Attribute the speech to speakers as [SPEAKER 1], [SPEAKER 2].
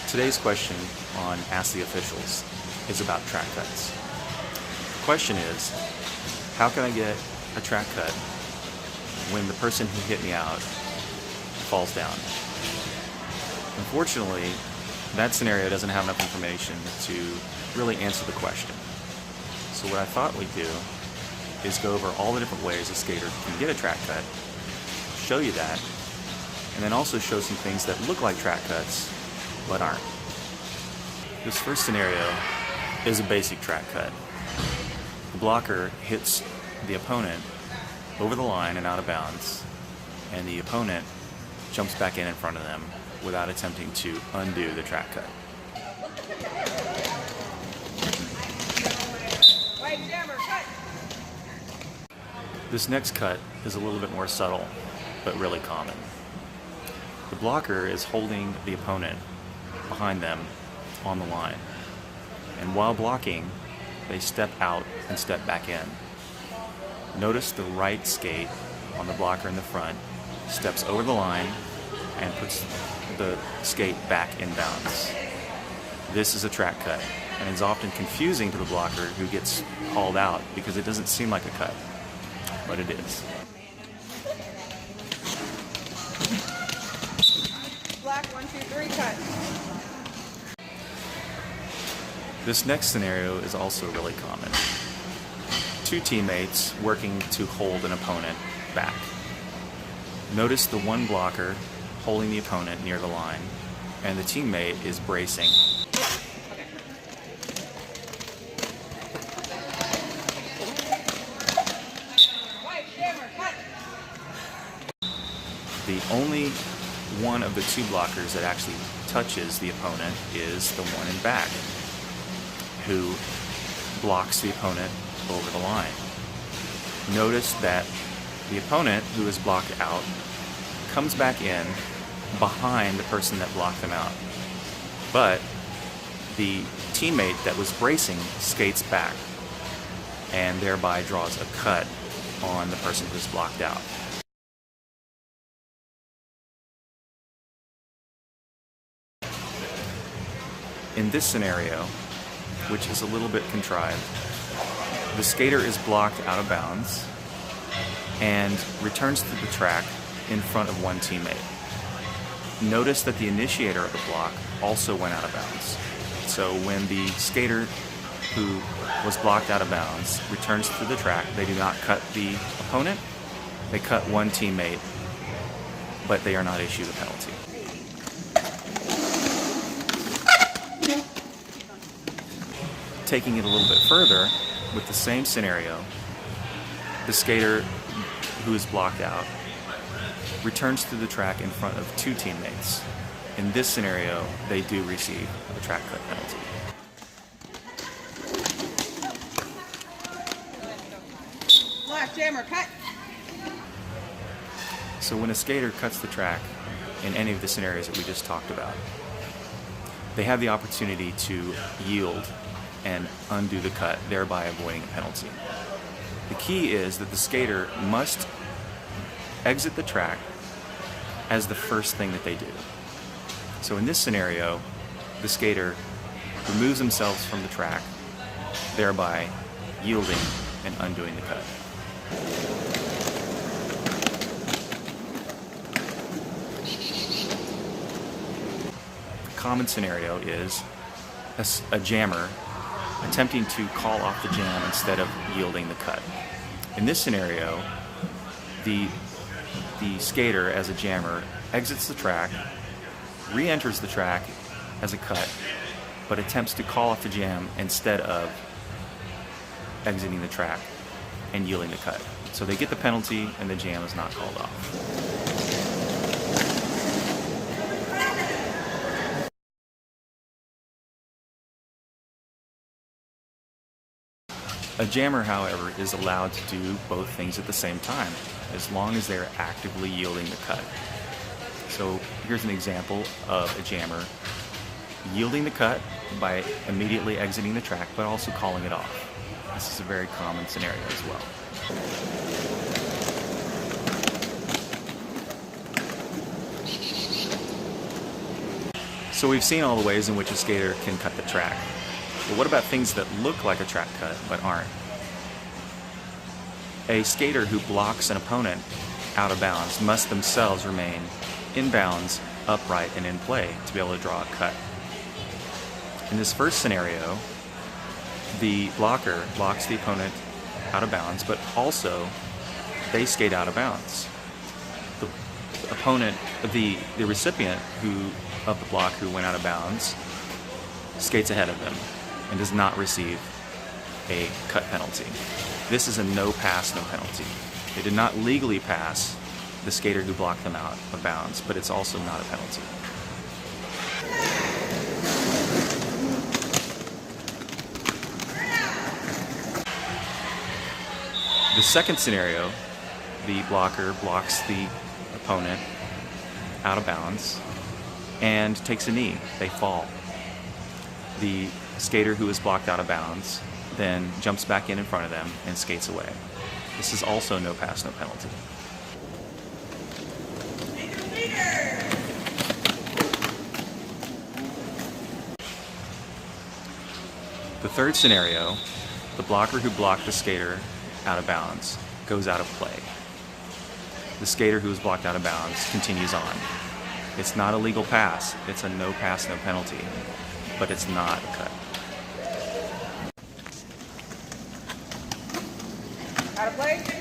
[SPEAKER 1] Today's question on Ask the Officials is about track cuts. The question is, how can I get a track cut when the person who hit me out falls down? Unfortunately, that scenario doesn't have enough information to really answer the question. So what I thought we'd do is go over all the different ways a skater can get a track cut, show you that, and then also show some things that look like track cuts but aren't. This first scenario is a basic track cut. The blocker hits the opponent over the line and out of bounds, and the opponent jumps back in front of them without attempting to undo the track cut. This next cut is a little bit more subtle, but really common. The blocker is holding the opponent behind them on the line, and while blocking, they step out and step back in. Notice the right skate on the blocker in the front steps over the line and puts the skate back in bounds. This is a track cut, and it's often confusing to the blocker who gets called out because it doesn't seem like a cut, but it is.
[SPEAKER 2] Black, 1, 2, 3, cut.
[SPEAKER 1] This next scenario is also really common. Two teammates working to hold an opponent back. Notice the one blocker holding the opponent near the line, and the teammate is bracing. The only one of the two blockers that actually touches the opponent is the one in back, who blocks the opponent over the line. Notice that the opponent who is blocked out comes back in behind the person that blocked them out, but the teammate that was bracing skates back and thereby draws a cut on the person who's blocked out. In this scenario, which is a little bit contrived, the skater is blocked out of bounds and returns to the track in front of one teammate. Notice that the initiator of the block also went out of bounds. So when the skater who was blocked out of bounds returns to the track, they do not cut the opponent, they cut one teammate, but they are not issued a penalty. Taking it a little bit further, with the same scenario, the skater who is blocked out returns to the track in front of two teammates. In this scenario, they do receive a track cut penalty.
[SPEAKER 2] Black, jammer, cut.
[SPEAKER 1] So when a skater cuts the track in any of the scenarios that we just talked about, they have the opportunity to yield and undo the cut, thereby avoiding a penalty. The key is that the skater must exit the track as the first thing that they do. So in this scenario, the skater removes themselves from the track, thereby yielding and undoing the cut. The common scenario is a jammer attempting to call off the jam instead of yielding the cut. In this scenario, the skater, as a jammer, exits the track, re-enters the track as a cut, but attempts to call off the jam instead of exiting the track and yielding the cut. So they get the penalty and the jam is not called off. A jammer, however, is allowed to do both things at the same time, as long as they're actively yielding the cut. So here's an example of a jammer yielding the cut by immediately exiting the track, but also calling it off. This is a very common scenario as well. So we've seen all the ways in which a skater can cut the track. But what about things that look like a track cut but aren't? A skater who blocks an opponent out of bounds must themselves remain in bounds, upright, and in play to be able to draw a cut. In this first scenario, the blocker blocks the opponent out of bounds, but also they skate out of bounds. The opponent, the recipient of the block who went out of bounds skates ahead of them and does not receive a cut penalty. This is a no pass, no penalty. They did not legally pass the skater who blocked them out of bounds, but it's also not a penalty. The second scenario, the blocker blocks the opponent out of bounds and takes a knee. They fall. The skater who is blocked out of bounds then jumps back in front of them and skates away. This is also no pass, no penalty. The third scenario, the blocker who blocked the skater out of bounds goes out of play. The skater who is blocked out of bounds continues on. It's not a legal pass. It's a no pass, no penalty, but it's not a cut.
[SPEAKER 2] Out of play.